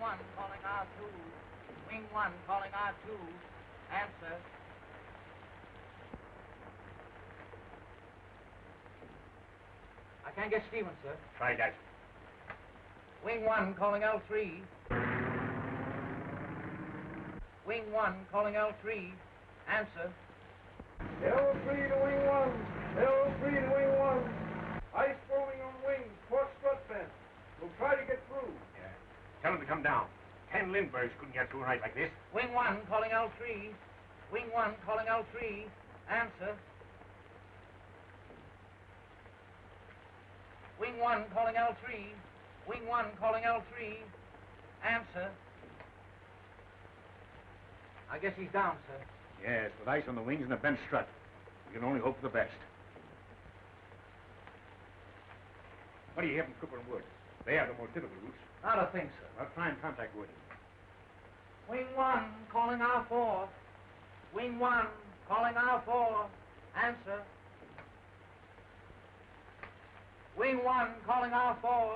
1 calling R2. Wing 1 calling R2. Answer. I can't get Stevens, sir. Try that. Wing 1 calling L3. Wing 1 calling L3. Answer. L3 to wing 1. L3 to wing 1. Ice forming on wings. Port strut bend. We'll try to get through. Yeah. Tell him to come down. 10 Lindberghs couldn't get through a night like this. Wing 1 calling L3. Wing 1 calling L3. Answer. Wing 1 calling L3. Wing 1 calling L3. Answer. I guess he's down, sir. Yes, with ice on the wings and a bent strut. We can only hope for the best. What do you hear from Cooper and Wood? They have the most difficult routes. Not a thing, sir. I'll try and contact Wood. Wing 1 calling R4. Wing 1 calling R4. Answer. Wing 1 calling R4.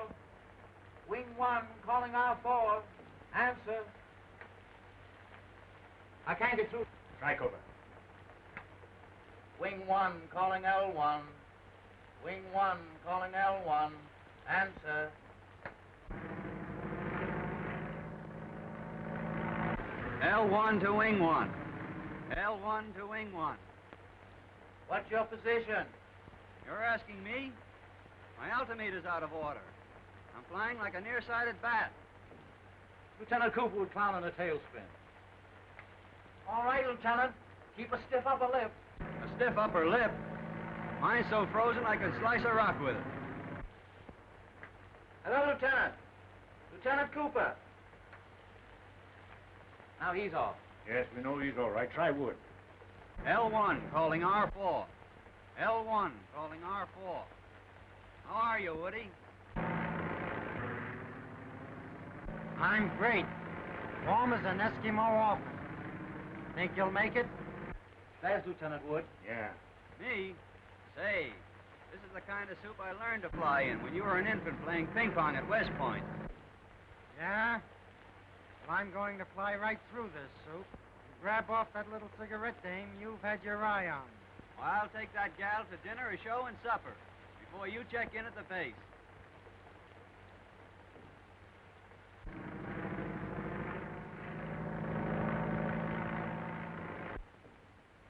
Wing 1 calling R4. Answer. I can't get through. Try Cooper. Wing 1 calling L1. Wing 1 calling L1. Answer. L1 to wing 1. L1 to wing 1. What's your position? You're asking me? My altimeter's out of order. I'm flying like a nearsighted bat. Lieutenant Cooper would clown in a tailspin. All right, Lieutenant. Keep a stiff upper lip. A stiff upper lip? Mine's so frozen I could slice a rock with it. Hello, Lieutenant. Lieutenant Cooper. Now he's off. Yes, we know he's all right. Try Wood. L1 calling R4. L1 calling R4. How are you, Woody? I'm great. Warm as an Eskimo orphan. Think you'll make it? There's Lieutenant Wood. Yeah. Me? Say, this is the kind of soup I learned to fly in when you were an infant playing ping pong at West Point. Yeah? Well, I'm going to fly right through this soup and grab off that little cigarette dame you've had your eye on. Well, I'll take that gal to dinner, a show, and supper before you check in at the base.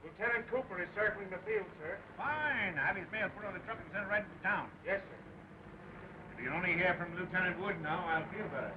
Lieutenant Cooper is circling the field, sir. Fine. Have his mail put on the truck and send it right into town. Yes, sir. If you can only hear from Lieutenant Wood now, I'll feel better.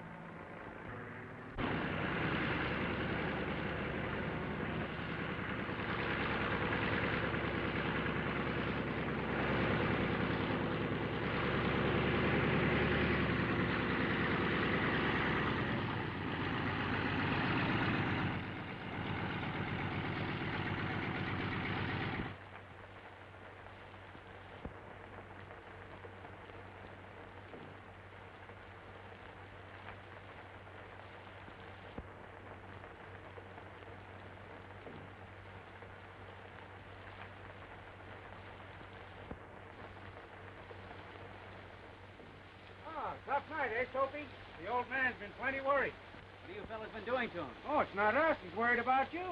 Tough night, eh, Soapy? The old man's been plenty worried. What have you fellas been doing to him? Oh, it's not us. He's worried about you.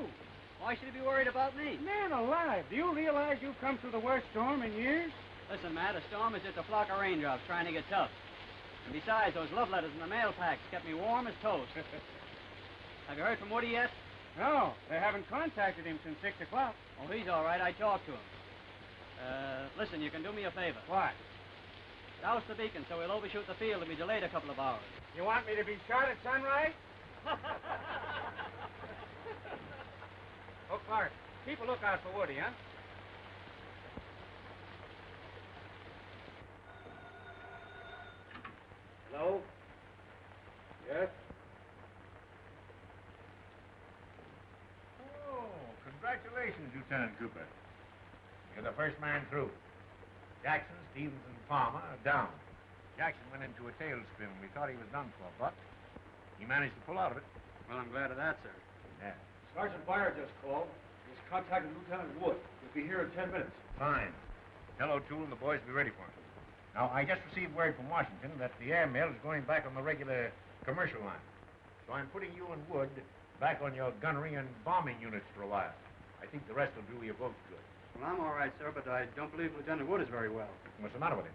Why should he be worried about me? Man alive, do you realize you've come through the worst storm in years? Listen, Matt, a storm is just a flock of raindrops trying to get tough. And besides, those love letters in the mail packs kept me warm as toast. Have you heard from Woody yet? No, they haven't contacted him since 6 o'clock. Oh, he's all right. I talked to him. Listen, you can do me a favor. What? Douse the beacon so we'll overshoot the field and be delayed a couple of hours. You want me to be shot at sunrise? Oh, Clark, keep a lookout for Woody, huh? Hello? Yes? Oh, congratulations, Lieutenant Cooper. You're the first man through. Jackson, Stevens, and Palmer are down. Jackson went into a tailspin. We thought he was done for, but he managed to pull out of it. Well, I'm glad of that, sir. Yeah. Sergeant Byer just called. He's contacted Lieutenant Wood. He'll be here in 10 minutes. Fine. Tell O'Toole and the boys to be ready for him. Now, I just received word from Washington that the airmail is going back on the regular commercial line. So I'm putting you and Wood back on your gunnery and bombing units for a while. I think the rest will do you both good. Well, I'm all right, sir, but I don't believe Lieutenant Wood is very well. What's the matter with him?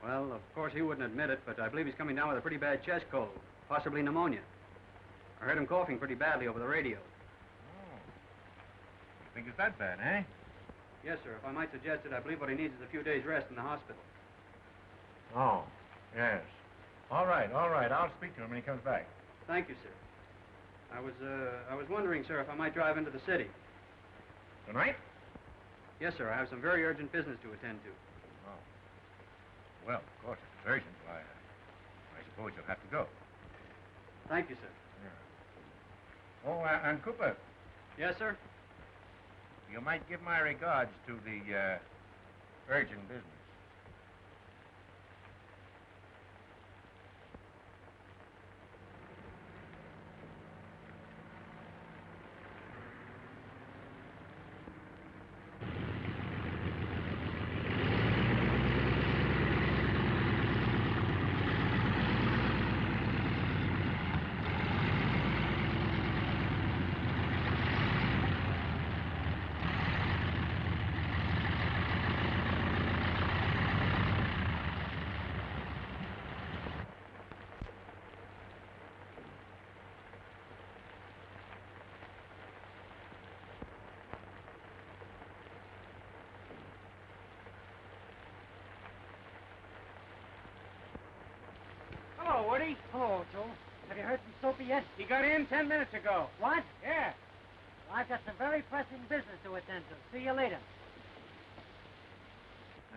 Well, of course, he wouldn't admit it, but I believe he's coming down with a pretty bad chest cold, possibly pneumonia. I heard him coughing pretty badly over the radio. Oh. You think it's that bad, eh? Yes, sir. If I might suggest it, I believe what he needs is a few days' rest in the hospital. Oh, yes. All right, all right. I'll speak to him when he comes back. Thank you, sir. I was wondering, sir, if I might drive into the city. Tonight? Yes, sir. I have some very urgent business to attend to. Oh. Well, of course, if it's urgent, why, I suppose you'll have to go. Thank you, sir. Yeah. Oh, and Cooper, Yes, sir? you might give my regards to the, urgent business. Hello, Woody. Hello, Joe. Have you heard from Soapy yet? He got in 10 minutes ago. What? Yeah. Well, I've got some very pressing business to attend to. See you later.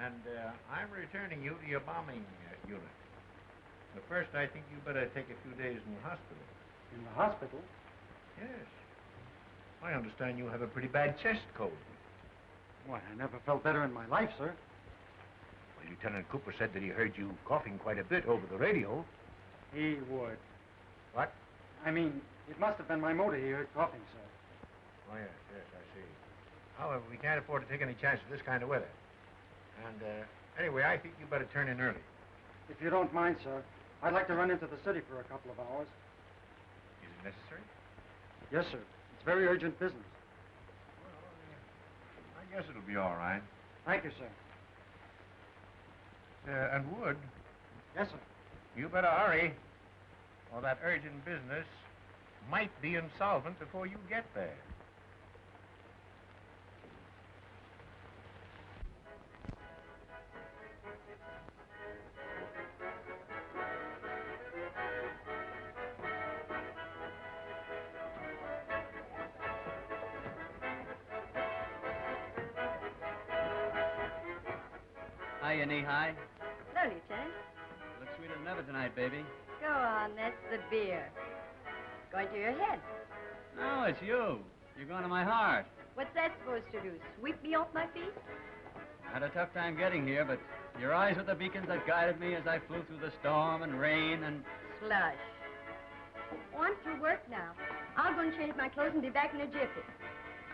And, I'm returning you to your bombing unit. But first, I think you better take a few days in the hospital. In the hospital? Yes. I understand you have a pretty bad chest cold. Why, I never felt better in my life, sir. Well, Lieutenant Cooper said that he heard you coughing quite a bit over the radio. He would. What? I mean, it must have been my motor he heard coughing, sir. Oh, yes, yes, I see. However, we can't afford to take any chances this kind of weather. And, anyway, I think you better turn in early. If you don't mind, sir, I'd like to run into the city for a couple of hours. Is it necessary? Yes, sir. It's very urgent business. Well, I guess it'll be all right. Thank you, sir. And Wood, Yes, sir. you better hurry, or that urgent business might be insolvent before you get there. Hiya, knee-high. Hello, Lieutenant. Look sweeter than ever tonight, baby. Go on, that's the beer. Going to your head. No, it's you. You're going to my heart. What's that supposed to do? Sweep me off my feet? I had a tough time getting here, but your eyes were the beacons that guided me as I flew through the storm and rain and... Slush. Oh, I'm through work now. I'll go and change my clothes and be back in a jiffy.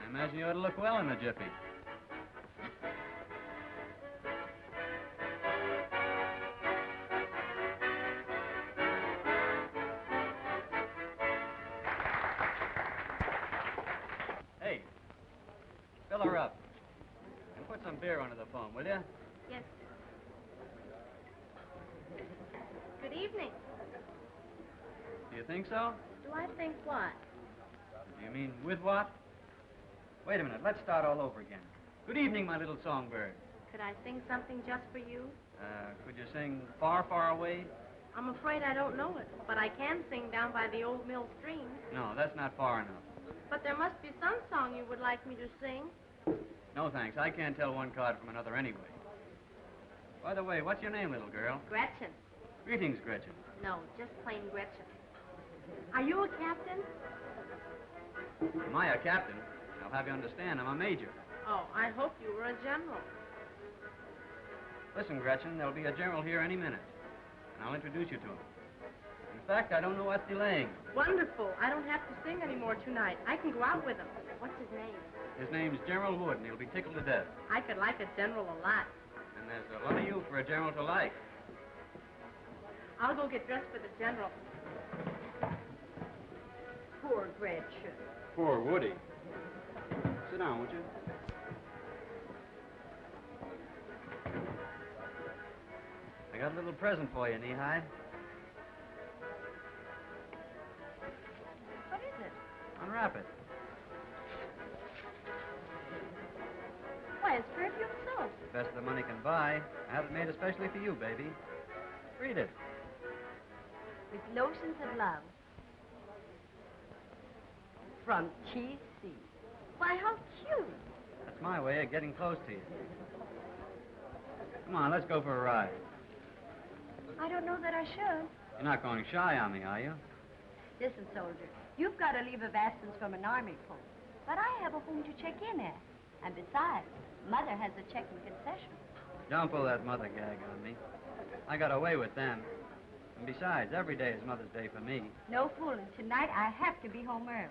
I imagine you ought to look well in the jiffy. Hey, fill her up. And put some beer under the phone, will you? Yes. Good evening. Do you think so? Do I think what? Do you mean with what? Wait a minute, let's start all over again. Good evening, my little songbird. Could I sing something just for you? Could you sing Far, Far Away? I'm afraid I don't know it, but I can sing Down by the Old Mill Stream. No, that's not far enough. But there must be some song you would like me to sing. No, thanks. I can't tell one card from another anyway. By the way, what's your name, little girl? Gretchen. Greetings, Gretchen. No, just plain Gretchen. Are you a captain? Am I a captain? I'll have you understand, I'm a major. Oh, I hope you were a general. Listen, Gretchen, there'll be a general here any minute, and I'll introduce you to him. In fact, I don't know what's delaying. Wonderful. I don't have to sing anymore tonight. I can go out with him. What's his name? His name's General Wood, and he'll be tickled to death. I could like a general a lot. And there's a lot of you for a general to like. I'll go get dressed for the general. Poor Woody. Sit down, would you? I got a little present for you, Knee-High. What is it? Unwrap it. Why, it's perfume soap. The best the money can buy. I have it made especially for you, baby. Read it. With lotions of love. From T.C. Why, how cute. That's my way of getting close to you. Come on, let's go for a ride. I don't know that I should. You're not going shy on me, are you? Listen, soldier, you've got a leave of absence from an army post. But I have a home to check in at. And besides, Mother has a check in concession. Don't pull that mother gag on me. I got away with them. And besides, every day is Mother's Day for me. No fooling. Tonight I have to be home early.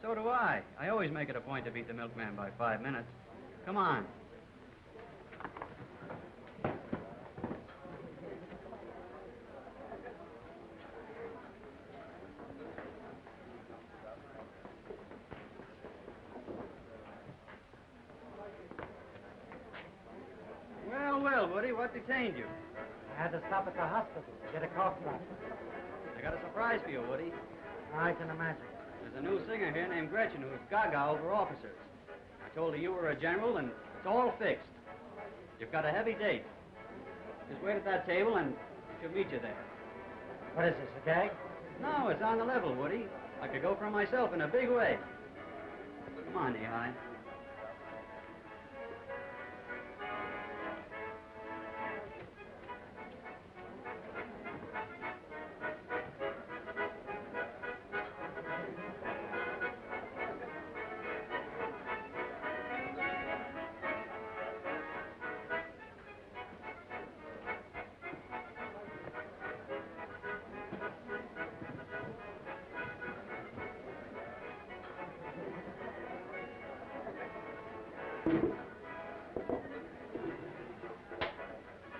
So do I. I always make it a point to beat the milkman by 5 minutes. Come on. Well, Woody, what detained you? I had to stop at the hospital to get a cough drop. I got a surprise for you, Woody. I can imagine. There's a new singer here named Gretchen who's gaga over officers. I told her you were a general, and it's all fixed. You've got a heavy date. Just wait at that table, and she'll meet you there. What is this, a gag? No, it's on the level, Woody. I could go for it myself in a big way. Come on, Knee-High.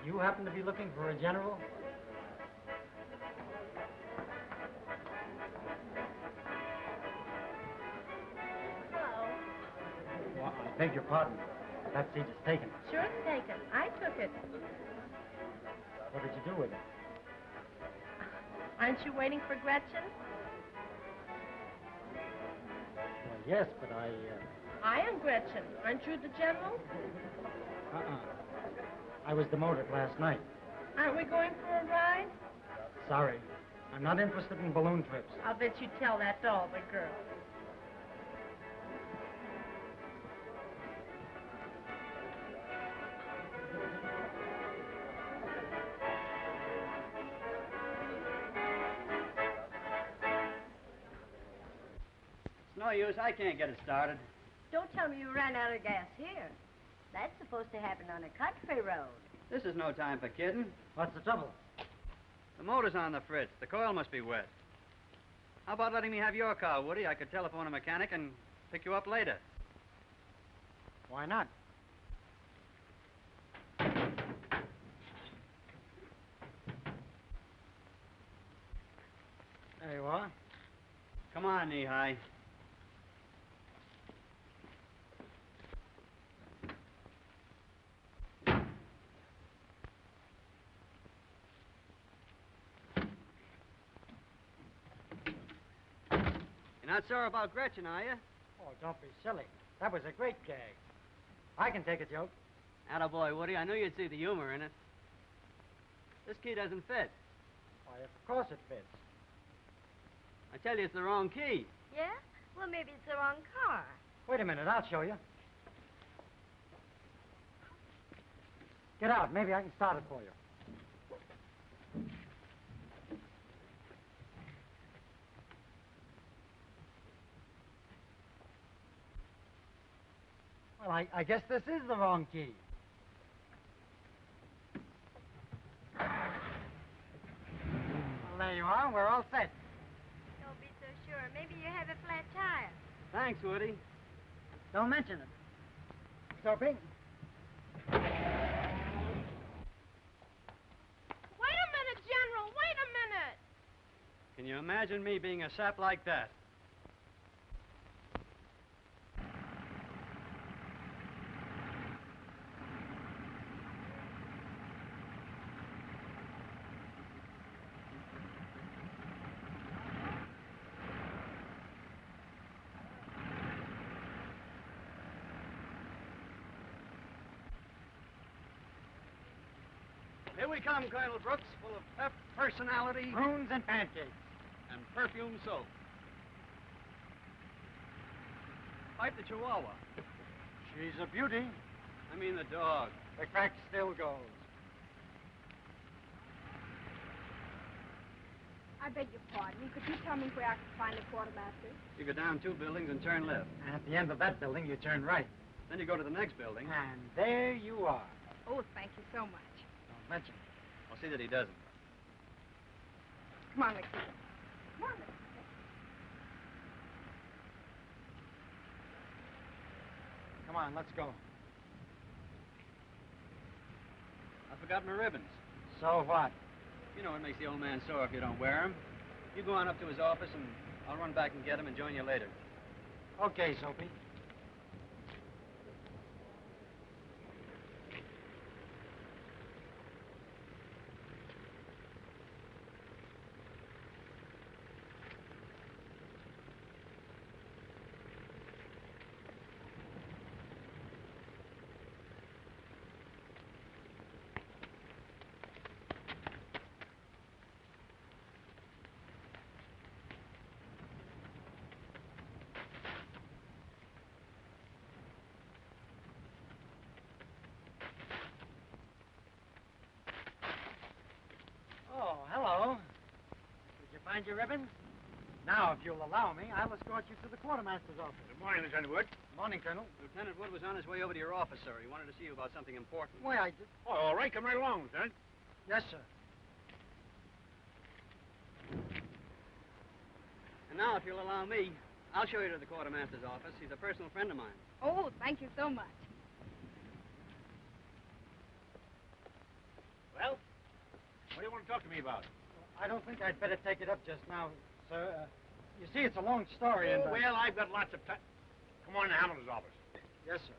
You happen to be looking for a general? Hello. Well, I beg your pardon. That seat is taken. Sure it's taken. I took it. What did you do with it? Aren't you waiting for Gretchen? Well, yes, but I am Gretchen. Aren't you the general? I was demoted last night. Aren't we going for a ride? Sorry. I'm not interested in balloon trips. I'll bet you tell that to all the girls. It's no use. I can't get it started. Don't tell me you ran out of gas here. That's supposed to happen on a country road. This is no time for kidding. What's the trouble? The motor's on the fritz. The coil must be wet. How about letting me have your car, Woody? I could telephone a mechanic and pick you up later. Why not? There you are. Come on, Knee-High. You're not sore about Gretchen, are you? Oh, don't be silly. That was a great gag. I can take a joke. Attaboy, Woody. I knew you'd see the humor in it. This key doesn't fit. Why, of course it fits. I tell you, it's the wrong key. Yeah? Well, maybe it's the wrong car. Wait a minute, I'll show you. Get out. Maybe I can start it for you. Well, I guess this is the wrong key. Well, there you are. We're all set. Don't be so sure. Maybe you have a flat tire. Thanks, Woody. Don't mention it. Soapy? Wait a minute, General. Wait a minute. Can you imagine me being a sap like that? we come, Colonel Brooks, full of pep, personality, Prunes and pancakes. and perfume soap. Fight the Chihuahua. She's a beauty. I mean the dog. The crack still goes. I beg your pardon. Could you tell me where I can find the quartermaster? You go down 2 buildings and turn left. And at the end of that building, you turn right. Then you go to the next building. And there you are. Oh, thank you so much. Don't mention it. I'll see that he doesn't. Come on, Ricky. Come on, Ricky. Come on, let's go. I forgot my ribbons. So what? You know it makes the old man sore if you don't wear them. You go on up to his office, and I'll run back and get him and join you later. Okay, Soapy. Oh, hello. Did you find your ribbons? Now, if you'll allow me, I'll escort you to the quartermaster's office. Good morning, Lieutenant Wood. Morning, Colonel. Lieutenant Wood was on his way over to your office, sir. He wanted to see you about something important. Why, I did. Oh, all right. Come right along, Lieutenant. Yes, sir. And now, if you'll allow me, I'll show you to the quartermaster's office. He's a personal friend of mine. Oh, thank you so much. Well, what do you want to talk to me about? I don't think I'd better take it up just now, sir. You see, it's a long story, and... Oh, well, I've got lots of time. Come on to Hamilton's office. Yes, sir.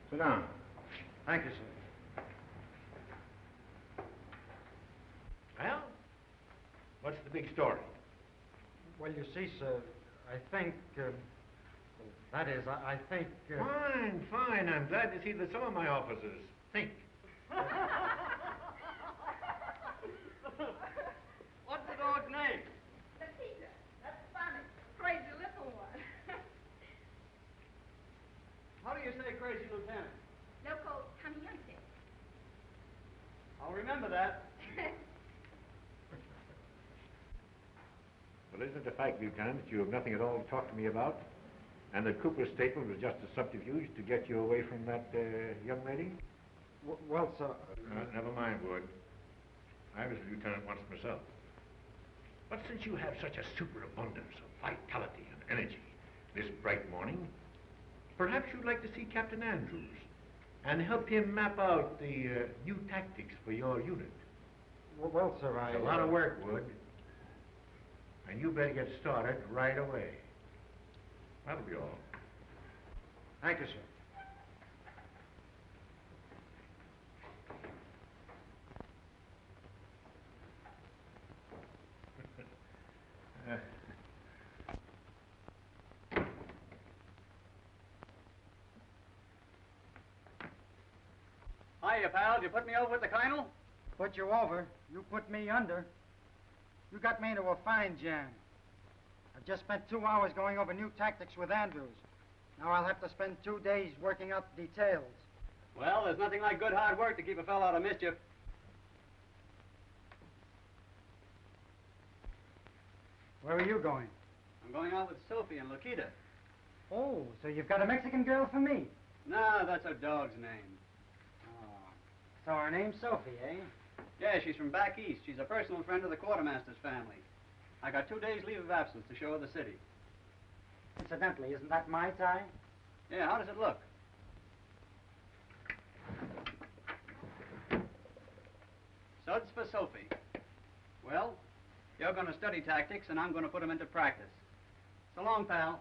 Sit down. Thank you, sir. Well, what's the big story? Well, you see, sir, I think, that is, I think... Fine, fine. I'm glad to see that some of my officers think. What's the dog's name? Peter, that's funny. Crazy little one. How do you say crazy, Lieutenant? Loco caminante. I'll remember that. Well, isn't it a fact, Lieutenant, that you have nothing at all to talk to me about? And that Cooper's statement was just a subterfuge to get you away from that young lady? Well, sir... Never mind, Wood. I was a lieutenant once myself. But since you have such a superabundance of vitality and energy this bright morning, perhaps you'd like to see Captain Andrews and help him map out the new tactics for your unit. Well, sir, It's a lot of work, Wood. And you better get started right away. That'll be all. Thank you, sir. Hiya, pal. Did you put me over with the colonel? Put you over. You put me under. You got me into a fine jam. I've just spent 2 hours going over new tactics with Andrews. Now I'll have to spend 2 days working out the details. Well, there's nothing like good hard work to keep a fellow out of mischief. Where are you going? I'm going out with Sophie and Lakita. Oh, so you've got a Mexican girl for me? No, that's her dog's name. Oh, so her name's Sophie, eh? Yeah, she's from back east. She's a personal friend of the quartermaster's family. I got 2 days leave of absence to show her the city. Incidentally, isn't that my tie? Yeah, how does it look? Suds for Sophie. Well, you're going to study tactics, and I'm going to put them into practice. So long, pal.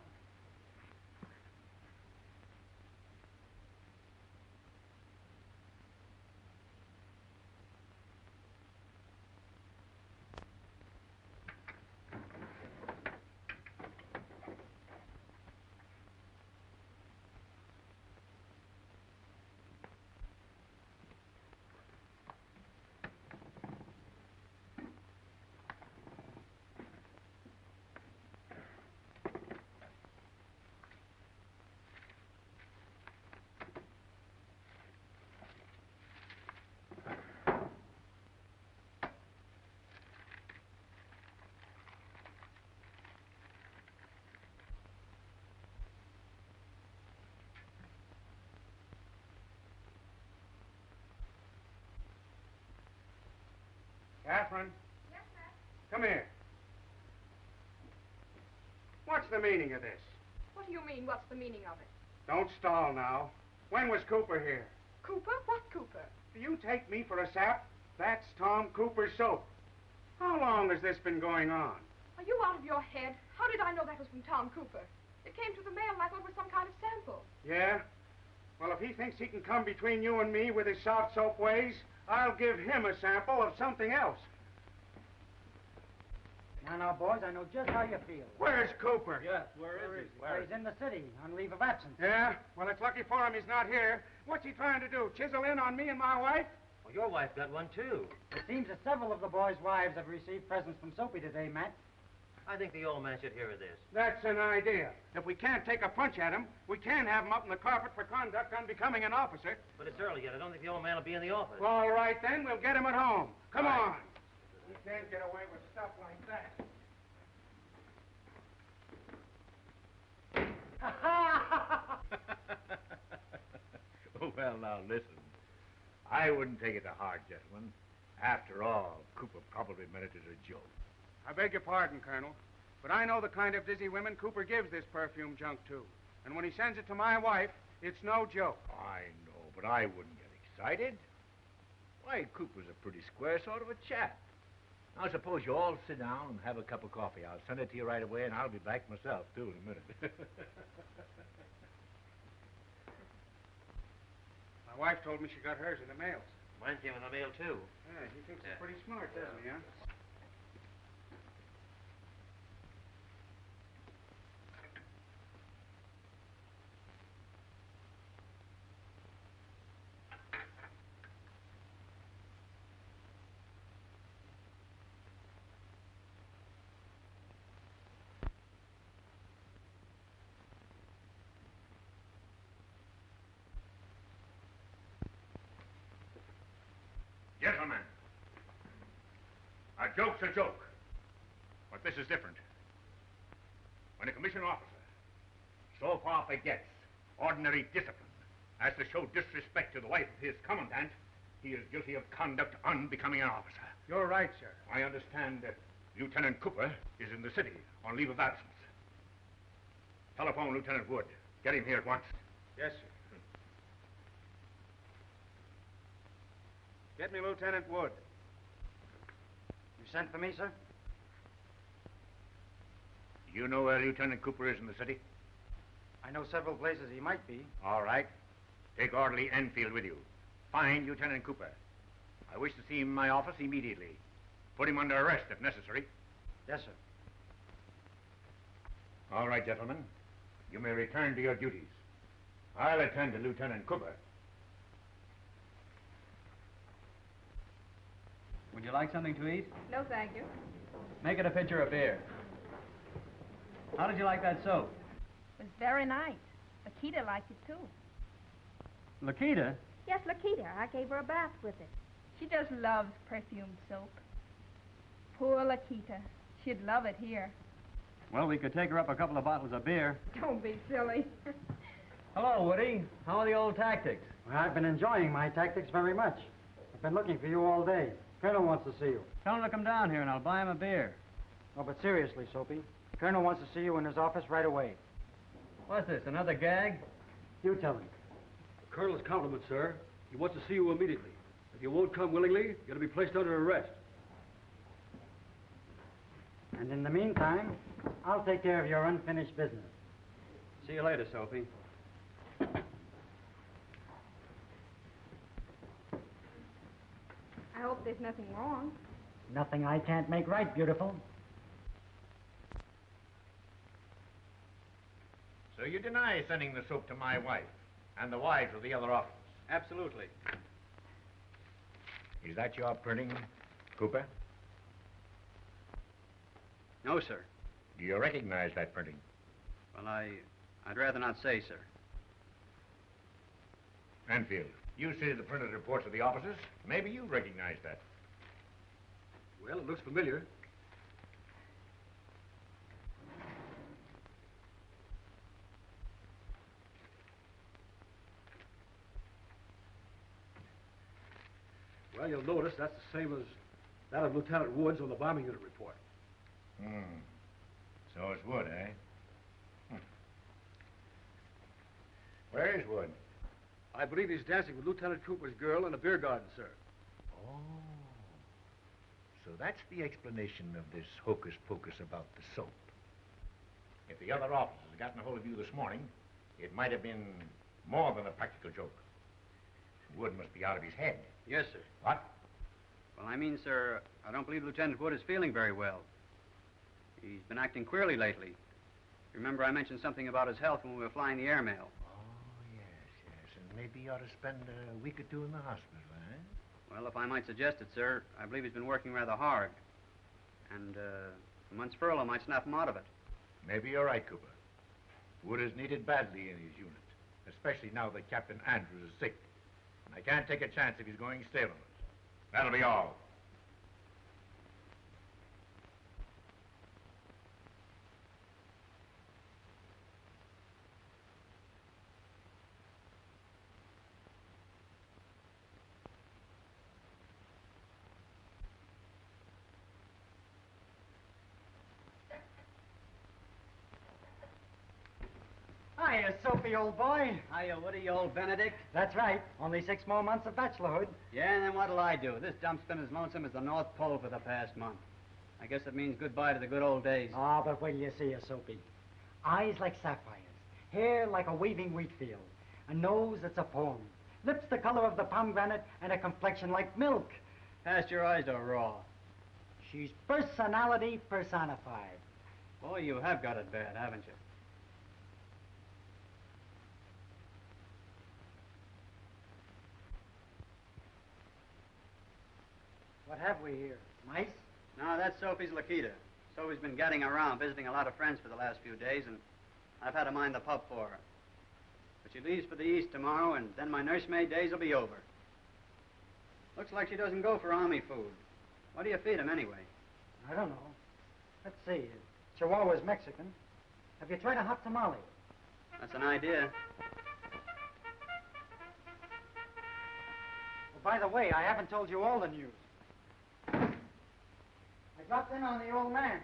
Catherine, Yes, sir. come here. What's the meaning of this? What do you mean, what's the meaning of it? Don't stall now. When was Cooper here? Cooper? What Cooper? Do you take me for a sap? That's Tom Cooper's soap. How long has this been going on? Are you out of your head? How did I know that was from Tom Cooper? It came through the mail and I thought it was some kind of sample. Yeah? Well, if he thinks he can come between you and me with his soft soap ways, I'll give him a sample of something else. Now, boys, I know just how you feel. Where's Cooper? Yes, where is he? Well, he's in the city on leave of absence. Yeah? Well, it's lucky for him he's not here. What's he trying to do, chisel in on me and my wife? Well, your wife got one, too. It seems that several of the boys' wives have received presents from Soapy today, Matt. I think the old man should hear of this. That's an idea. If we can't take a punch at him, we can have him up in the carpet for conduct on becoming an officer. But it's early yet. I don't think the old man will be in the office. All right, then. We'll get him at home. Come Right. on. We can't get away with stuff like that. Well, now, listen. I wouldn't take it to heart, gentlemen. After all, Cooper probably meant it as a joke. I beg your pardon, Colonel, but I know the kind of dizzy women Cooper gives this perfume junk to. And when he sends it to my wife, it's no joke. I know, but I wouldn't get excited. Why, Cooper's a pretty square sort of a chap. Now, suppose you all sit down and have a cup of coffee. I'll send it to you right away, and I'll be back myself, too, in a minute. My wife told me she got hers in the mail. Mine came in the mail, too. Yeah, he thinks he's pretty smart, doesn't he, huh? Gentlemen, a joke's a joke. But this is different. When a commissioned officer so far forgets ordinary discipline as to show disrespect to the wife of his commandant, he is guilty of conduct unbecoming an officer. You're right, sir. I understand that Lieutenant Cooper is in the city on leave of absence. Telephone Lieutenant Wood. Get him here at once. Yes, sir. Get me Lieutenant Wood. You sent for me, sir? Do you know where Lieutenant Cooper is in the city? I know several places he might be. All right. Take Orderly Enfield with you. Find Lieutenant Cooper. I wish to see him in my office immediately. Put him under arrest if necessary. Yes, sir. All right, gentlemen. You may return to your duties. I'll attend to Lieutenant Cooper. Would you like something to eat? No, thank you. Make it a pitcher of beer. How did you like that soap? It was very nice. Lakita liked it, too. Lakita? Yes, Lakita. I gave her a bath with it. She just loves perfumed soap. Poor Lakita. She'd love it here. Well, we could take her up a couple of bottles of beer. Don't be silly. Hello, Woody. How are the old tactics? Well, I've been enjoying my tactics very much. I've been looking for you all day. Colonel wants to see you. Tell him to come down here and I'll buy him a beer. Oh, but seriously, Soapy. Colonel wants to see you in his office right away. What's this, another gag? You tell him. Colonel's compliment, sir. He wants to see you immediately. If you won't come willingly, you're going to be placed under arrest. And in the meantime, I'll take care of your unfinished business. See you later, Soapy. I hope there's nothing wrong. Nothing I can't make right, beautiful. So you deny sending the soap to my wife and the wives of the other officers? Absolutely. Is that your printing, Cooper? No, sir. Do you recognize that printing? Well, I'd rather not say, sir. Enfield, you see the printed reports of the officers. Maybe you recognize that. Well, it looks familiar. Well, you'll notice that's the same as That of Lieutenant Woods on the bombing unit report. So it's Wood, eh? Where is Wood? I believe he's dancing with Lieutenant Cooper's girl in a beer garden, sir. Oh. So that's the explanation of this hocus-pocus about the soap. If the other officers had gotten a hold of you this morning, it might have been more than a practical joke. Wood must be out of his head. Yes, sir. What? Well, I mean, sir, I don't believe Lieutenant Wood is feeling very well. He's been acting queerly lately. Remember I mentioned something about his health when we were flying the airmail? Oh, yes. And maybe you ought to spend a week or two in the hospital, eh? Well, if I might suggest it, sir, I believe he's been working rather hard. And a month's furlough might snap him out of it. Maybe you're right, Cooper. Wood is needed badly in his unit, especially now that Captain Andrews is sick. And I can't take a chance if he's going stale on us. That'll be all. Hiya, Soapy, old boy. Hiya, Woody, old Benedict. That's right. Only 6 more months of bachelorhood. Yeah, and then what'll I do? This dump's been as lonesome as the North Pole for the past month. I guess it means goodbye to the good old days. Ah, but wait till you see her, Soapy. Eyes like sapphires, hair like a waving wheat field, a nose that's a poem, lips the color of the pomegranate, and a complexion like milk. Pasteurized or raw? She's personality personified. Boy, you have got it bad, haven't you? What have we here? Mice? No, that's Sophie's Lakita. Sophie's been getting around, visiting a lot of friends for the last few days, and I've had to mind the pup for her. But she leaves for the East tomorrow, and then my nursemaid days will be over. Looks like she doesn't go for army food. What do you feed him, anyway? I don't know. Let's see. Chihuahua's Mexican. Have you tried a hot tamale? That's an idea. Oh, by the way, I haven't told you all the news. I dropped in on the old man.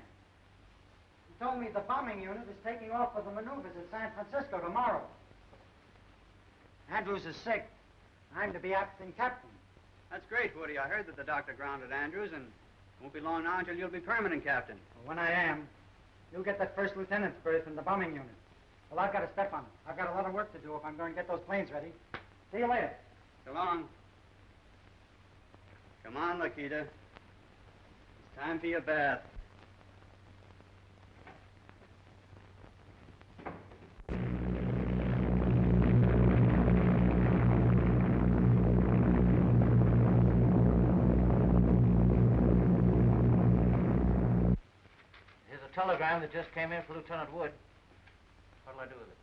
He told me the bombing unit is taking off for the maneuvers at San Francisco tomorrow. Andrews is sick. I'm to be acting captain. That's great, Woody. I heard that the doctor grounded Andrews, and it won't be long now until you'll be permanent captain. Well, when I am, you'll get that first lieutenant's berth in the bombing unit. Well, I've got to step on it. I've got a lot of work to do if I'm going to get those planes ready. See you later. So long. Come on, Lakita. It's time for your bath. Here's a telegram that just came in for Lieutenant Wood. What'll I do with it?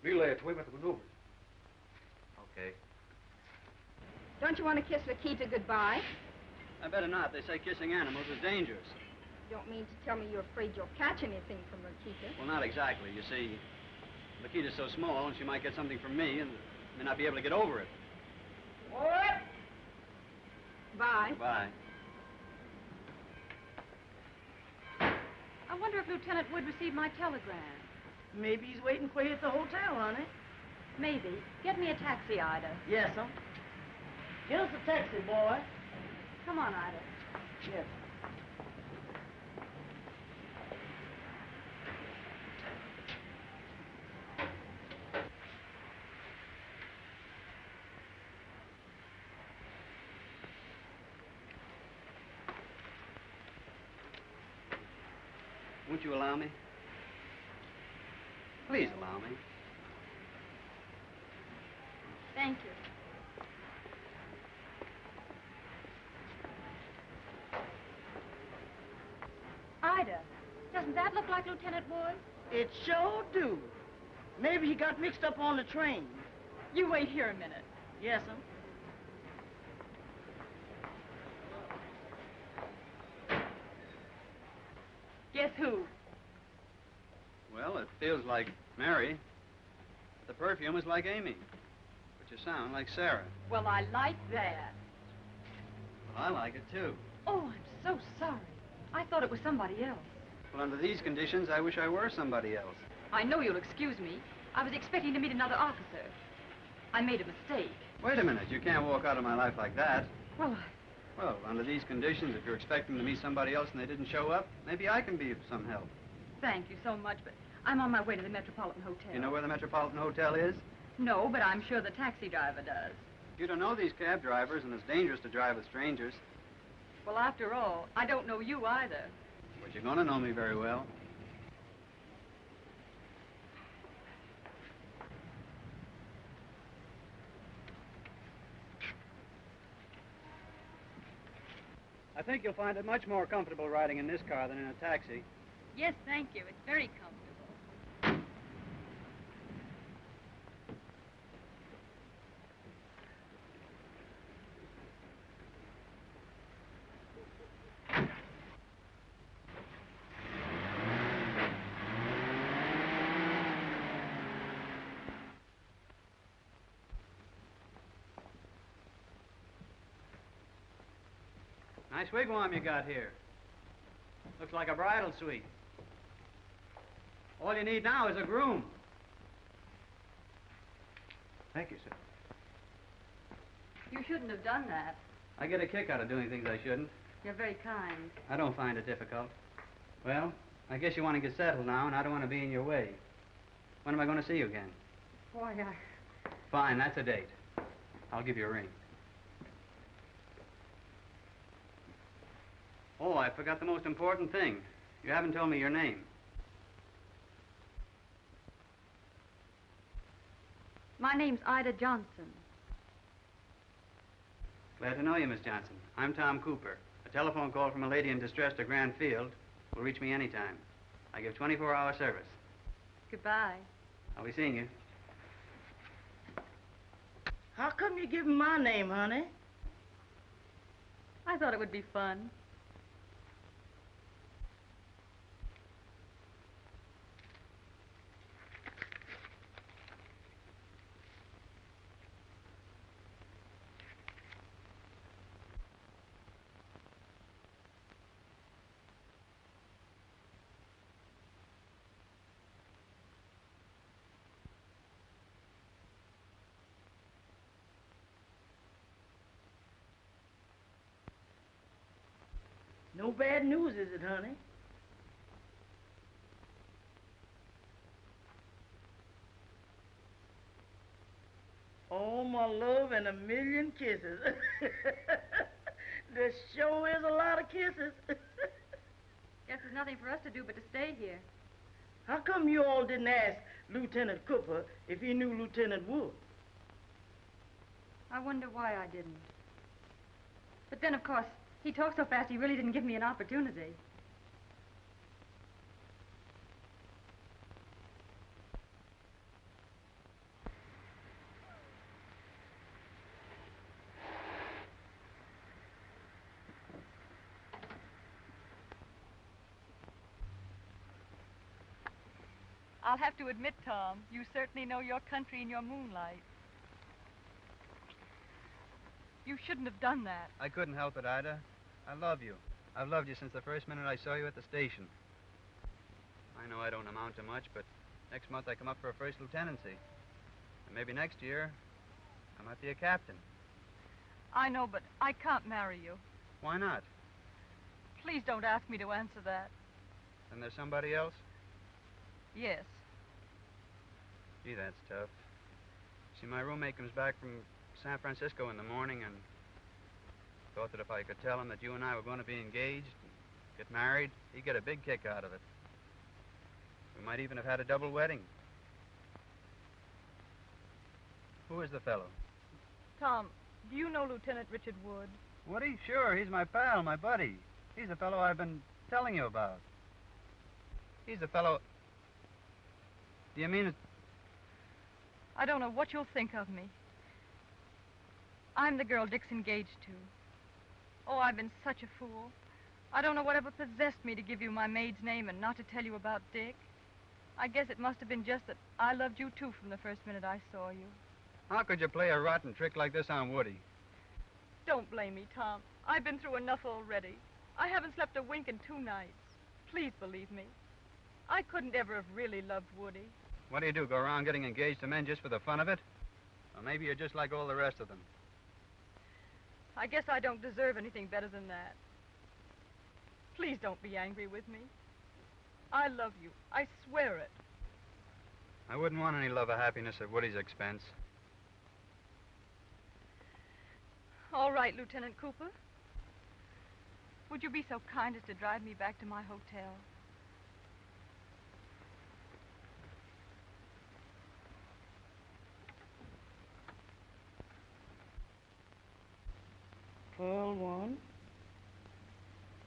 Relay it to him at the maneuvers. Okay. Don't you want to kiss Lakita goodbye? I better not. They say kissing animals is dangerous. You don't mean to tell me you're afraid you'll catch anything from Lakita? Well, not exactly. You see, Lakita's so small, and she might get something from me and may not be able to get over it. What? Bye. Goodbye. I wonder if Lieutenant Wood received my telegram. Maybe he's waiting for you at the hotel, honey. Maybe. Get me a taxi, Ida. Yes, sir. Here's the taxi, boy. Come on, Ida. Yes. Won't you allow me? Please allow me. Thank you. Ida, doesn't that look like Lieutenant Wood? It sure do. Maybe he got mixed up on the train. You wait here a minute. Yes, sir. Guess who? Well, it feels like Mary. The perfume is like Amy. But you sound like Sarah. Well, I like that. Well, I like it, too. Oh, I'm so sorry. I thought it was somebody else. Well, under these conditions, I wish I were somebody else. I know you'll excuse me. I was expecting to meet another officer. I made a mistake. Wait a minute. You can't walk out of my life like that. Well, Well, under these conditions, if you're expecting to meet somebody else and they didn't show up, maybe I can be of some help. thank you so much, but I'm on my way to the Metropolitan Hotel. You know where the Metropolitan Hotel is? No, but I'm sure the taxi driver does. You don't know these cab drivers, and it's dangerous to drive with strangers. Well, after all, I don't know you either. But you're going to know me very well. I think you'll find it much more comfortable riding in this car than in a taxi. Yes, thank you. It's very comfortable. Nice wigwam you got here. Looks like a bridal suite. All you need now is a groom. Thank you, sir. You shouldn't have done that. I get a kick out of doing things I shouldn't. You're very kind. I don't find it difficult. Well, I guess you want to get settled now, and I don't want to be in your way. When am I going to see you again? Boy, Fine, that's a date. I'll give you a ring. Oh, I forgot the most important thing. You haven't told me your name. My name's Ida Johnson. Glad to know you, Miss Johnson. I'm Tom Cooper. A telephone call from a lady in distress to Grand Field will reach me anytime. I give 24-hour service. Goodbye. I'll be seeing you. How come you give him my name, honey? I thought it would be fun. No bad news, is it, honey? Oh, my love, and a million kisses. There sure is a lot of kisses. Guess there's nothing for us to do but to stay here. How come you all didn't ask Lieutenant Cooper if he knew Lieutenant Wood? I wonder why I didn't. But then, of course, he talked so fast he really didn't give me an opportunity. I'll have to admit, Tom, you certainly know your country in your moonlight. You shouldn't have done that. I couldn't help it, Ida. I love you. I've loved you since the first minute I saw you at the station. I know I don't amount to much, but next month I come up for a first lieutenancy. And maybe next year, I might be a captain. I know, but I can't marry you. Why not? Please don't ask me to answer that. Then there's somebody else? Yes. Gee, that's tough. See, my roommate comes back from San Francisco in the morning and thought that if I could tell him that you and I were going to be engaged, get married, he'd get a big kick out of it. We might even have had a double wedding. Who is the fellow? Tom, do you know Lieutenant Richard Wood? Woody? Sure, he's my pal, my buddy. He's the fellow I've been telling you about. He's the fellow... Do you mean it? I don't know what you'll think of me. I'm the girl Dick's engaged to. Oh, I've been such a fool. I don't know whatever possessed me to give you my maid's name and not to tell you about Dick. I guess it must have been just that I loved you, too, from the first minute I saw you. How could you play a rotten trick like this on Woody? Don't blame me, Tom. I've been through enough already. I haven't slept a wink in 2 nights. Please believe me. I couldn't ever have really loved Woody. What do you do, go around getting engaged to men just for the fun of it? Or maybe you're just like all the rest of them. I guess I don't deserve anything better than that. Please don't be angry with me. I love you. I swear it. I wouldn't want any love or happiness at Woody's expense. All right, Lieutenant Cooper. Would you be so kind as to drive me back to my hotel? Pearl 1,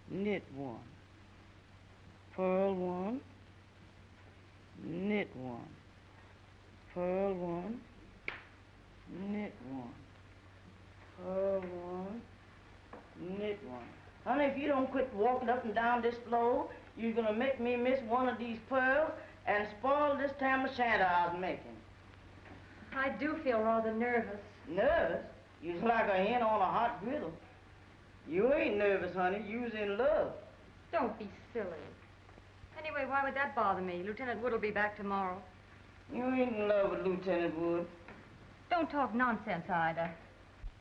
knit 1. Pearl 1, knit 1. Pearl 1, knit 1. Pearl 1, knit 1. Honey, if you don't quit walking up and down this floor, you're gonna make me miss one of these pearls and spoil this tam o' shanter I was making. I do feel rather nervous. Nervous? You's like a hen on a hot griddle. You ain't nervous, honey. You's in love. Don't be silly. Anyway, why would that bother me? Lieutenant Wood will be back tomorrow. You ain't in love with Lieutenant Wood. Don't talk nonsense, Ida.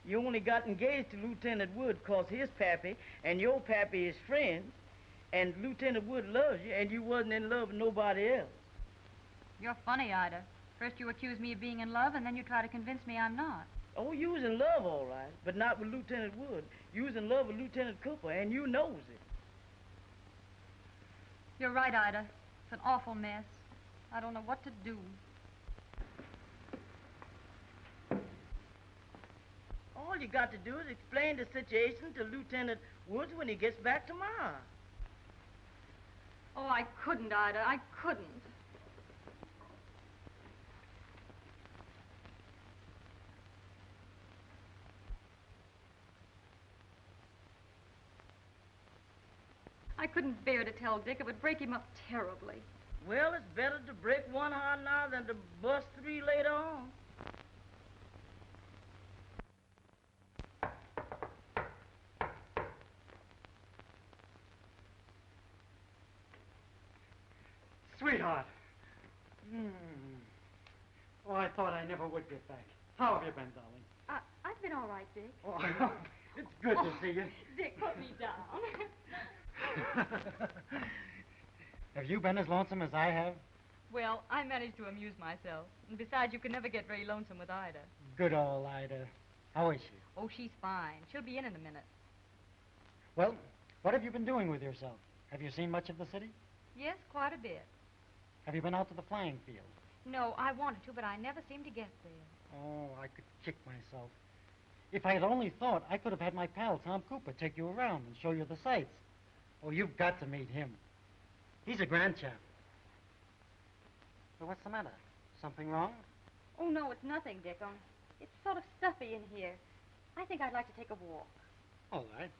You only got engaged to Lieutenant Wood 'cause his pappy and your pappy is friends, and Lieutenant Wood loves you, and you wasn't in love with nobody else. You're funny, Ida. First you accuse me of being in love, and then you try to convince me I'm not. Oh, you was in love, all right, but not with Lieutenant Wood. You was in love with Lieutenant Cooper, and you knows it. You're right, Ida. It's an awful mess. I don't know what to do. All you got to do is explain the situation to Lieutenant Woods when he gets back tomorrow. Oh, I couldn't, Ida. I couldn't. I couldn't bear to tell Dick. It would break him up terribly. Well, it's better to break one heart now than to bust 3 later on. Sweetheart. Oh, I thought I never would get back. How have you been, darling? I've been all right, Dick. Oh, it's good to see you. Dick, put me down. Have you been as lonesome as I have? Well, I managed to amuse myself. And besides, you can never get very lonesome with Ida. Good old Ida. How is she? Oh, she's fine. She'll be in a minute. Well, what have you been doing with yourself? Have you seen much of the city? Yes, quite a bit. Have you been out to the flying field? No, I wanted to, but I never seem to get there. Oh, I could kick myself. If I had only thought, I could have had my pal, Tom Cooper, take you around and show you the sights. Oh, you've got to meet him. He's a grand chap. Well, what's the matter? Something wrong? Oh, no, it's nothing, Dick. It's sort of stuffy in here. I think I'd like to take a walk. All right.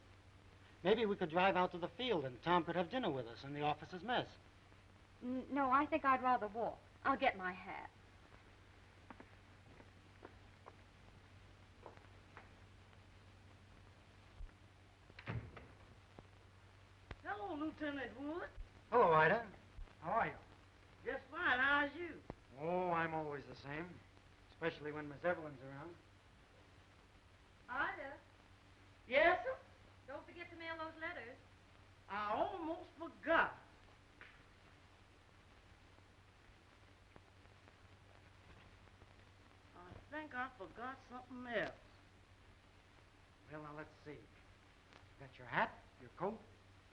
Maybe we could drive out to the field and Tom could have dinner with us in the officer's mess. No, I think I'd rather walk. I'll get my hat. Hello, Lieutenant Wood. Hello, Ida. How are you? Just fine. How's you? Oh, I'm always the same, especially when Miss Evelyn's around. Ida, Yes, sir? don't forget to mail those letters. I almost forgot. I think I forgot something else. Well, now, let's see. You got your hat, your coat,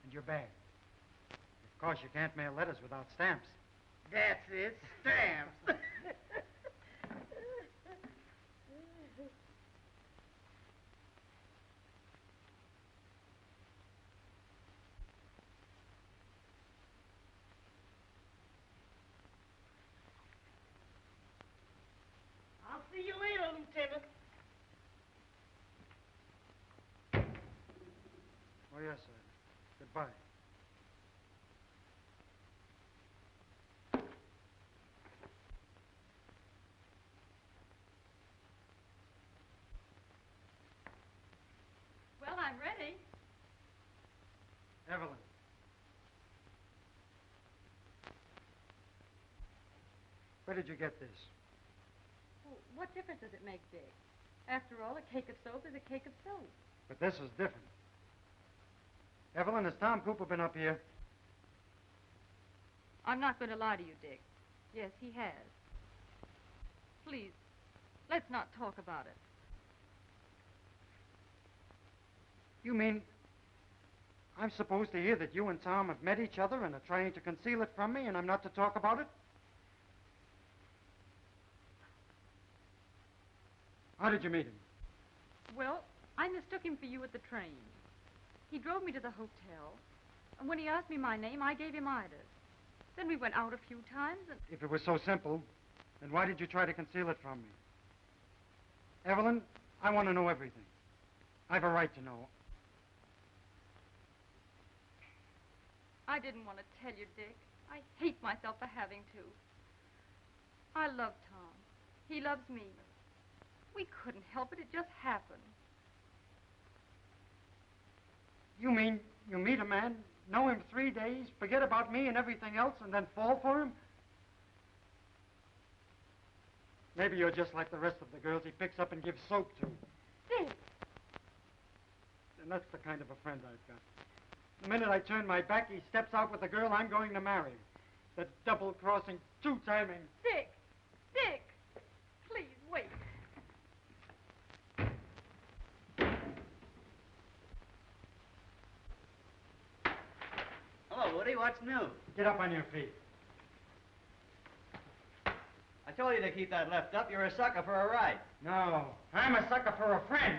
and your bag. Of course, you can't mail letters without stamps. That's it, stamps. I'll see you later, Lieutenant. Oh, yes, sir. Goodbye. Well, I'm ready. Evelyn. Where did you get this? Well, what difference does it make, Dick? After all, a cake of soap is a cake of soap. But this is different. Evelyn, has Tom Cooper been up here? I'm not going to lie to you, Dick. Yes, he has. Please, let's not talk about it. You mean I'm supposed to hear that you and Tom have met each other and are trying to conceal it from me, and I'm not to talk about it? How did you meet him? Well, I mistook him for you at the train. He drove me to the hotel, and when he asked me my name, I gave him Ida's. Then we went out a few times, and... If it was so simple, then why did you try to conceal it from me? Evelyn, I want to know everything. I've a right to know. I didn't want to tell you, Dick. I hate myself for having to. I love Tom. He loves me. We couldn't help it. It just happened. You mean you meet a man, know him 3 days, forget about me and everything else, and then fall for him? Maybe you're just like the rest of the girls he picks up and gives soap to. Dick! And that's the kind of a friend I've got. The minute I turn my back, he steps out with the girl I'm going to marry. The double-crossing, two-timing... Dick! Dick! Please, wait. Hello, Woody. What's new? Get up on your feet. I told you to keep that left up. You're a sucker for a ride. No, I'm a sucker for a friend.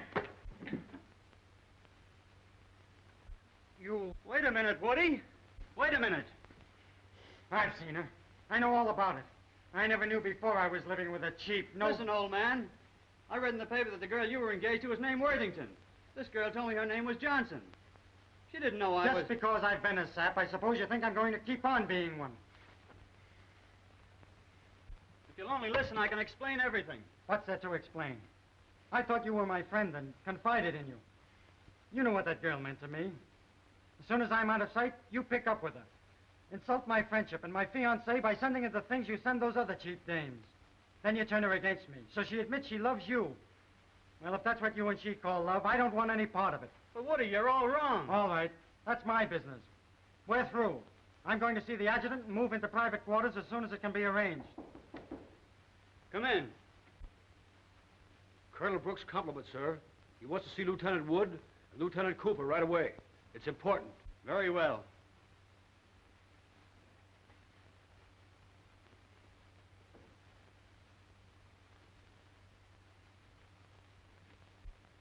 You... Wait a minute, Woody. Wait a minute. I've seen her. I know all about it. I never knew before I was living with a cheap, no... Listen, old man. I read in the paper that the girl you were engaged to was named Worthington. This girl told me her name was Johnson. She didn't know I was... Just because I've been a sap, I suppose you think I'm going to keep on being one. If you'll only listen, I can explain everything. What's there to explain? I thought you were my friend and confided in you. You know what that girl meant to me. As soon as I'm out of sight, you pick up with her. Insult my friendship and my fiancée by sending her the things you send those other cheap dames. Then you turn her against me, so she admits she loves you. Well, if that's what you and she call love, I don't want any part of it. But Woody, you're all wrong. All right. That's my business. We're through. I'm going to see the adjutant and move into private quarters as soon as it can be arranged. Come in. Colonel Brooks' compliments, sir. He wants to see Lieutenant Wood and Lieutenant Cooper right away. It's important. Very well.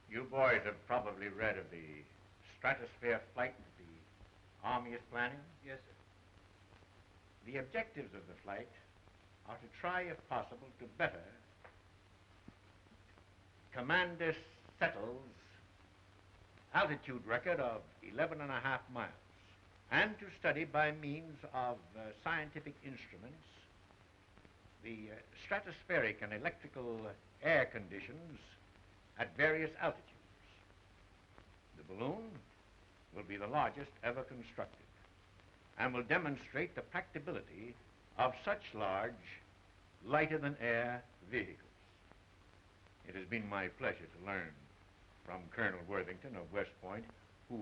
You boys have probably read of the Stratosphere flight that the Army is planning. Yes, sir. The objectives of the flight are to try, if possible, to better Commander Settle's altitude record of 11.5 miles, and to study by means of scientific instruments the stratospheric and electrical air conditions at various altitudes. The balloon will be the largest ever constructed and will demonstrate the practicability of such large, lighter-than-air vehicles. It has been my pleasure to learn from Colonel Worthington of West Point, who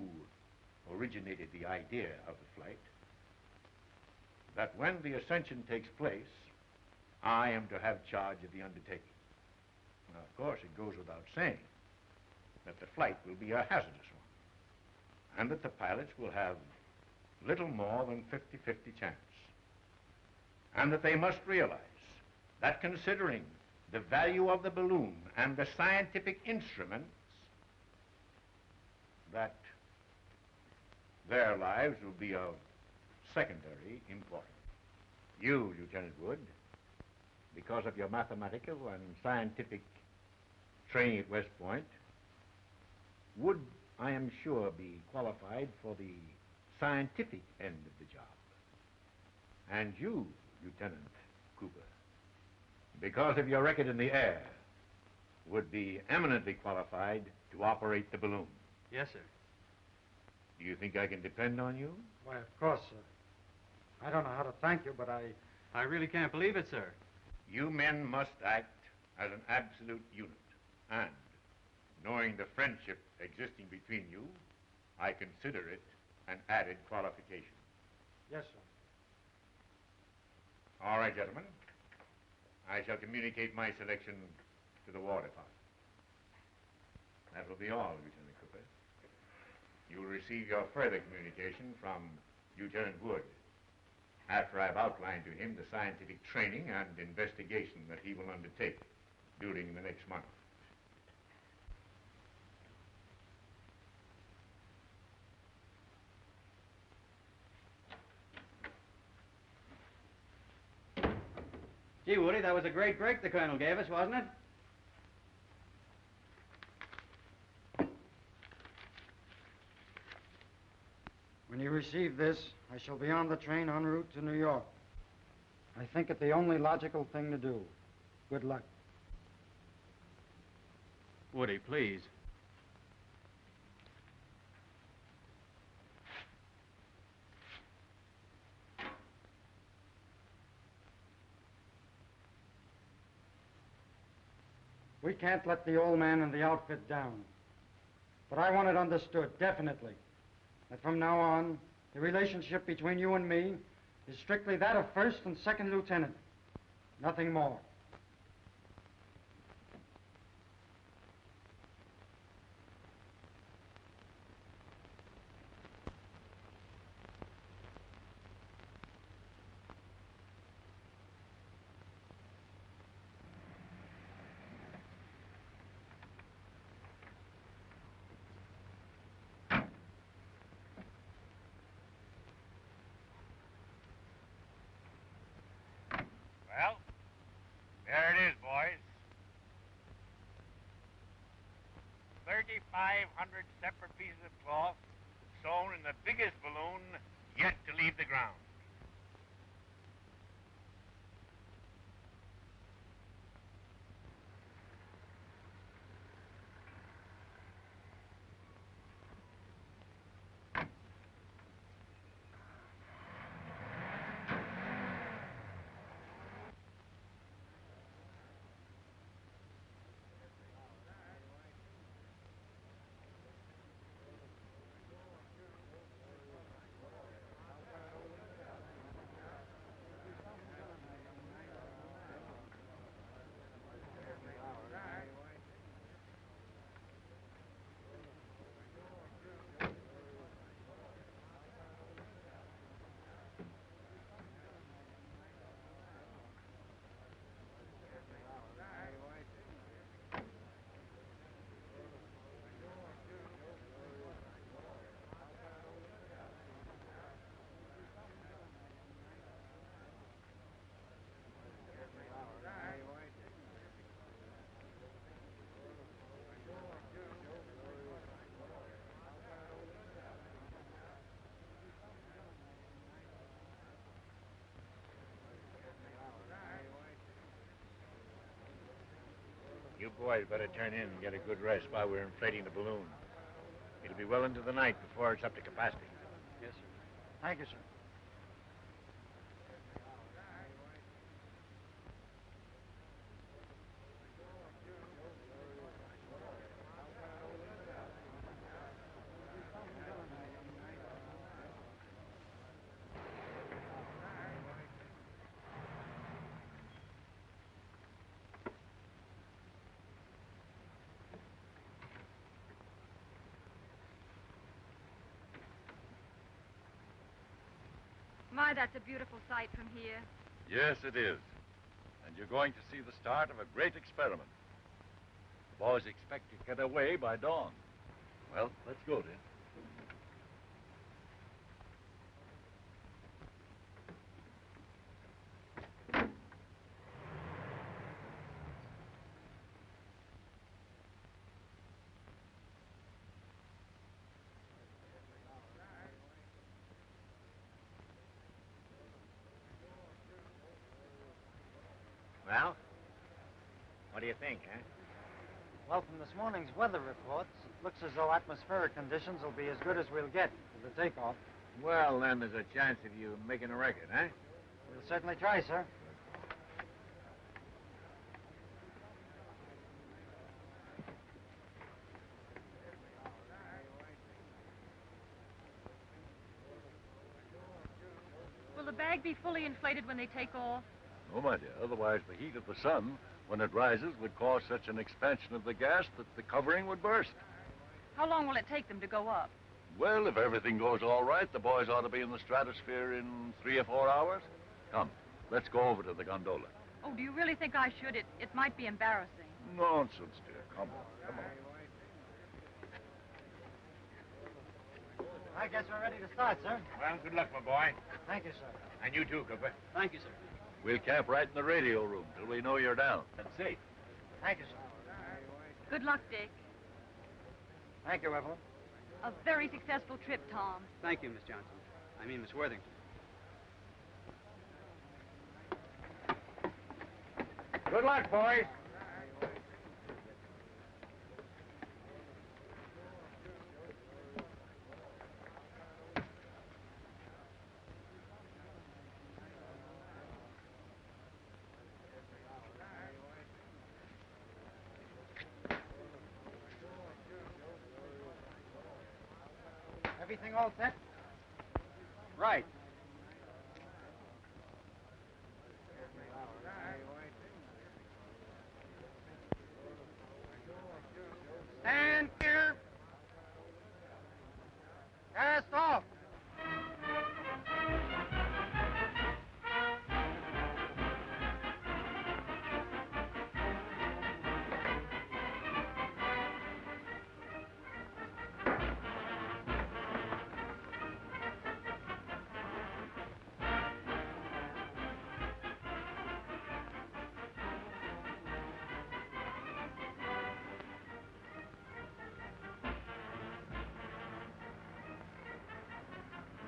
originated the idea of the flight, that when the ascension takes place, I am to have charge of the undertaking. Now, of course, it goes without saying that the flight will be a hazardous one, and that the pilots will have little more than 50-50 chance, and that they must realize that considering the value of the balloon and the scientific instruments, that their lives will be of secondary importance. You, Lieutenant Wood, because of your mathematical and scientific training at West Point, would, I am sure, be qualified for the scientific end of the job. And you, Lieutenant Cooper, because of your record in the air, would be eminently qualified to operate the balloon. Yes, sir. Do you think I can depend on you? Why, of course, sir. I don't know how to thank you, but I really can't believe it, sir. You men must act as an absolute unit. And, knowing the friendship existing between you, I consider it an added qualification. Yes, sir. All right, gentlemen. I shall communicate my selection to the War Department. That will be all, Lieutenant Cooper. You will receive your further communication from Lieutenant Wood after I've outlined to him the scientific training and investigation that he will undertake during the next month. Gee, Woody, that was a great break the Colonel gave us, wasn't it? When you receive this, I shall be on the train en route to New York. I think it the only logical thing to do. Good luck. Woody, please. We can't let the old man and the outfit down. But I want it understood, definitely, that from now on, the relationship between you and me is strictly that of first and second lieutenant. Nothing more. Well, there it is, boys. 3,500 separate pieces of cloth sewn in the biggest balloon yet to leave the ground. You boys better turn in and get a good rest while we're inflating the balloon. It'll be well into the night before it's up to capacity. Yes, sir. Thank you, sir. My, that's a beautiful sight from here. Yes, it is. And you're going to see the start of a great experiment. The boys expect to get away by dawn. Well, let's go then. Well, what do you think, huh? Well, from this morning's weather reports, it looks as though atmospheric conditions will be as good as we'll get for the takeoff. Well, then there's a chance of you making a record, huh? We'll certainly try, sir. Will the bag be fully inflated when they take off? No, my dear. Otherwise, the heat of the sun, when it rises, would cause such an expansion of the gas that the covering would burst. How long will it take them to go up? Well, if everything goes all right, the boys ought to be in the stratosphere in 3 or 4 hours. Come, let's go over to the gondola. Oh, do you really think I should? It might be embarrassing. Nonsense, dear. Come on, come on. I guess we're ready to start, sir. Well, good luck, my boy. Thank you, sir. And you too, Cooper. Thank you, sir. We'll camp right in the radio room till we know you're down. That's safe. Thank you, sir. Good luck, Dick. Thank you, Evelyn. A very successful trip, Tom. Thank you, Miss Johnson. I mean, Miss Worthington. Good luck, boys. Everything all set? Right. Stand clear. Cast off.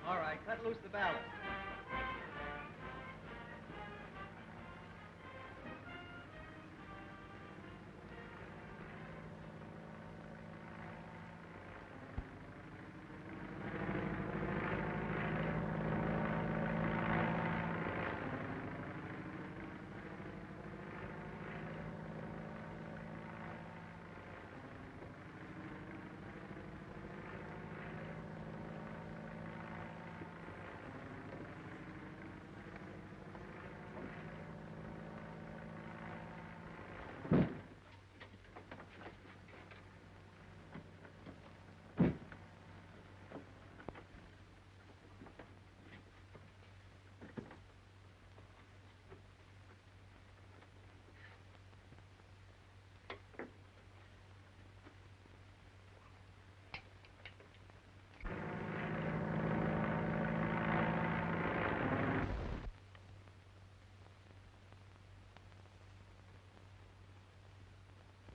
All right, cut loose the ballast.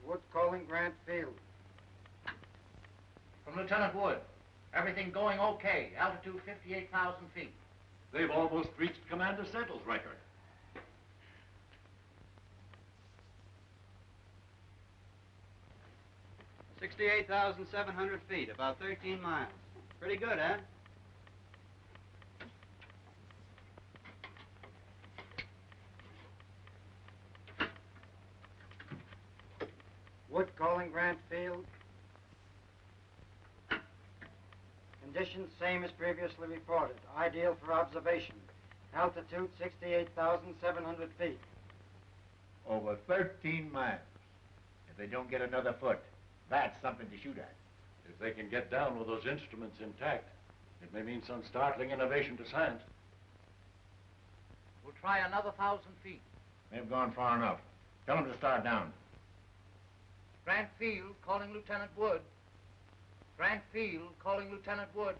Wood calling Grant Field. From Lieutenant Wood. Everything going okay. Altitude 58,000 feet. They've almost reached Commander Settle's record. $68,700 feet, about 13 miles. Pretty good, huh? Wood calling Grant Field. Conditions same as previously reported. Ideal for observation. Altitude 68,700 feet. Over 13 miles. If they don't get another foot, that's something to shoot at. If they can get down with those instruments intact, it may mean some startling innovation to science. We'll try another 1,000 feet. They've gone far enough. Tell them to start down. Grant Field calling Lieutenant Wood. Grant Field calling Lieutenant Wood.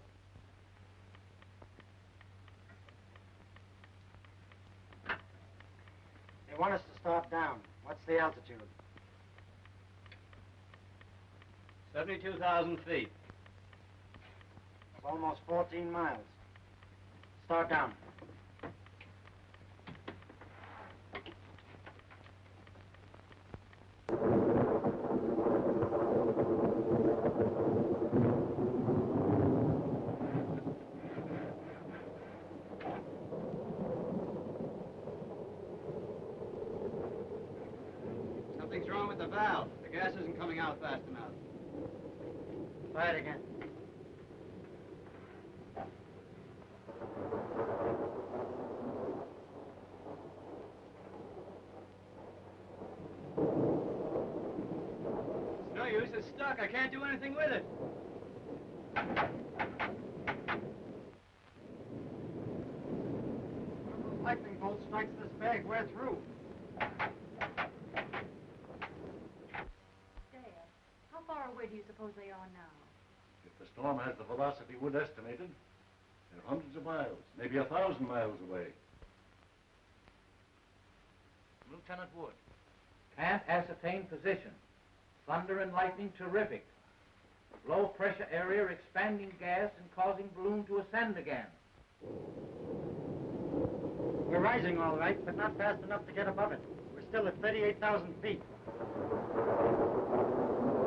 They want us to start down. What's the altitude? 72,000 feet. It's almost 14 miles. Start down. the valve. The gas isn't coming out fast enough. Try it again. It's no use. It's stuck. I can't do anything with it. Lightning bolt strikes this bag, we're through. Dad, how far away do you suppose they are now? If the storm has the velocity Wood estimated, they're hundreds of miles, maybe 1,000 miles away. Lieutenant Wood. Can't ascertain position. Thunder and lightning terrific. Low pressure area expanding gas and causing balloon to ascend again. We're rising all right, but not fast enough to get above it. We're still at 38,000 feet.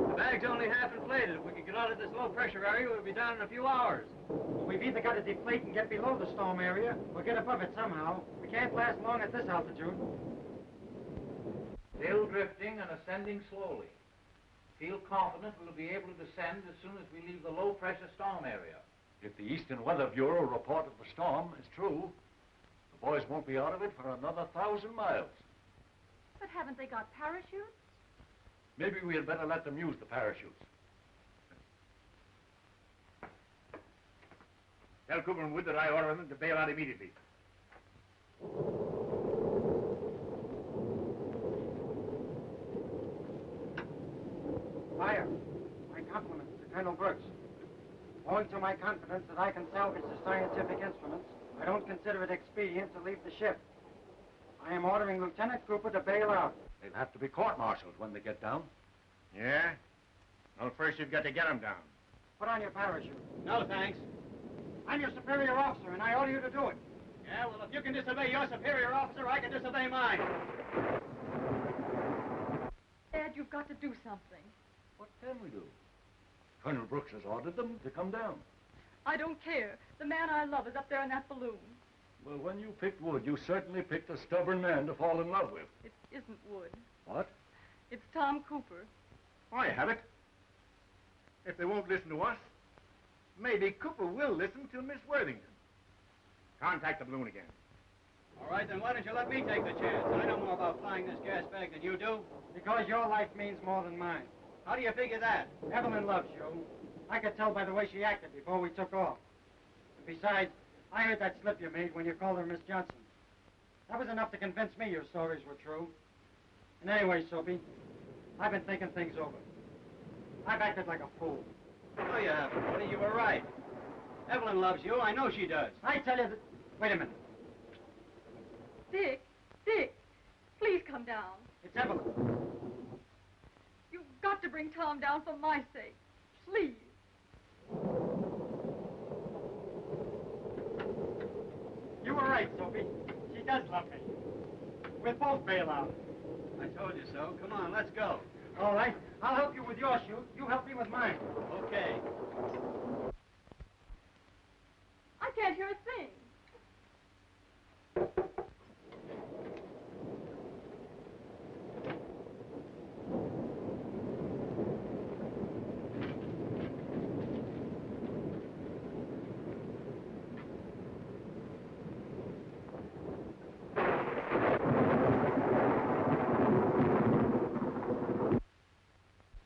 The bag's only half inflated. If we could get out of this low pressure area, we'll be down in a few hours. We've either got to deflate and get below the storm area, or get above it somehow. We can't last long at this altitude. Still drifting and ascending slowly. Feel confident we'll be able to descend as soon as we leave the low pressure storm area. If the Eastern Weather Bureau report of the storm is true, the boys won't be out of it for another 1,000 miles. But haven't they got parachutes? Maybe we had better let them use the parachutes. Tell Cooper and Wood that I order them to bail out immediately. Fire. My compliments to Colonel Brooks. Owing to my confidence that I can salvage the scientific instruments, I don't consider it expedient to leave the ship. I am ordering Lieutenant Cooper to bail out. They'll have to be court-martialed when they get down. Yeah? Well, first you've got to get them down. Put on your parachute. No, thanks. I'm your superior officer, and I order you to do it. Yeah, well, if you can disobey your superior officer, I can disobey mine. Dad, you've got to do something. What can we do? Colonel Brooks has ordered them to come down. I don't care. The man I love is up there in that balloon. Well, when you picked Wood, you certainly picked a stubborn man to fall in love with. It isn't Wood. What? It's Tom Cooper. I have it. If they won't listen to us, maybe Cooper will listen to Miss Worthington. Contact the balloon again. All right, then why don't you let me take the chance? I know more about flying this gas bag than you do. Because your life means more than mine. How do you figure that? Evelyn loves you. I could tell by the way she acted before we took off. And besides, I heard that slip you made when you called her Miss Johnson. That was enough to convince me your stories were true. And anyway, Soapy, I've been thinking things over. I've acted like a fool. No, you haven't, Woody. You were right. Evelyn loves you. I know she does. I tell you that... Wait a minute. Dick, please come down. It's Evelyn. You've got to bring Tom down for my sake. Please. You were right, Soapy. She does love me. We'll both bail out. I told you so. Come on, let's go. All right. I'll help you with your chute. You help me with mine. Okay. I can't hear a thing.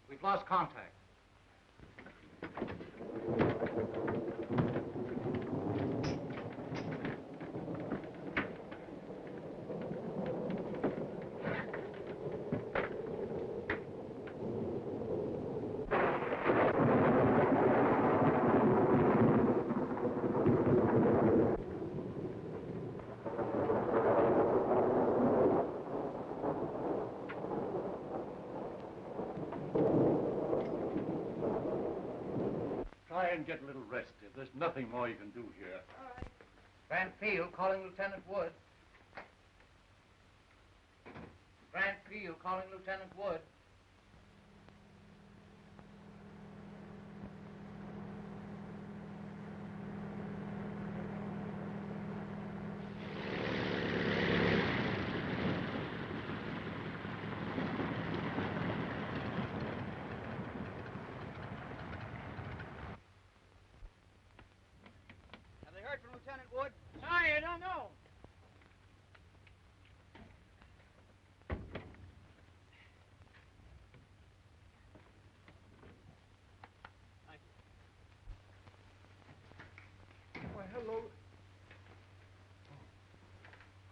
We've lost contact. Try and get a little rest. There's nothing more you can do here. All right. Van Field calling Lieutenant Wood. Van Field calling Lieutenant Wood.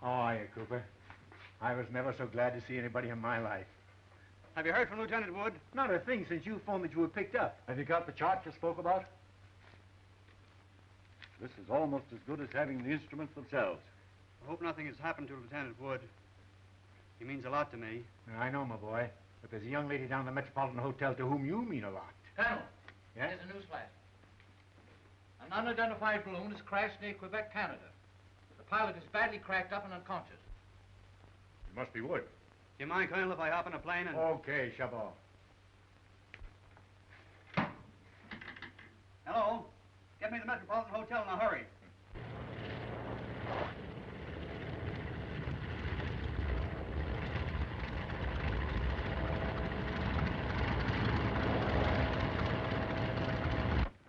How are you, Cooper? I was never so glad to see anybody in my life. Have you heard from Lieutenant Wood? Not a thing since you phoned that you were picked up. Have you got the chart you spoke about? This is almost as good as having the instruments themselves. I hope nothing has happened to Lieutenant Wood. He means a lot to me. I know, my boy, but there's a young lady down in the Metropolitan Hotel to whom you mean a lot. Colonel. Yes? Here's a news flash. An unidentified balloon has crashed near Quebec, Canada. The pilot is badly cracked up and unconscious. It must be Wood. Do you mind, Colonel, if I hop in a plane and... Okay, Chabot. Hello? Get me to the Metropolitan Hotel in a hurry.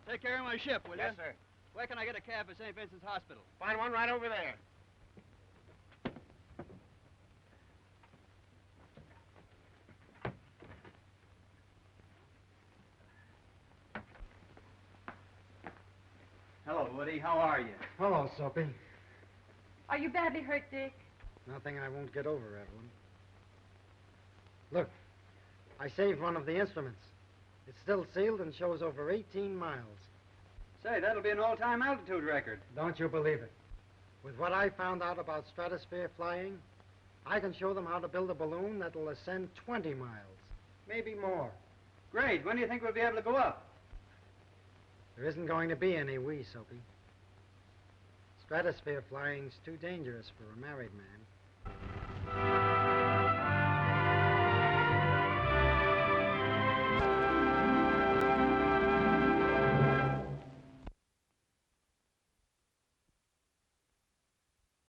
Take care of my ship, will you? Yes, sir. Where can I get a cab for St. Vincent's Hospital? Find one right over there. Hello, Woody. How are you? Hello, Soapy. Are you badly hurt, Dick? Nothing I won't get over, Evelyn. Look, I saved one of the instruments. It's still sealed and shows over 18 miles. Say, that'll be an all-time altitude record. Don't you believe it? With what I found out about stratosphere flying, I can show them how to build a balloon that'll ascend 20 miles, maybe more. Great. When do you think we'll be able to go up? There isn't going to be any we, Soapy. Stratosphere flying's too dangerous for a married man.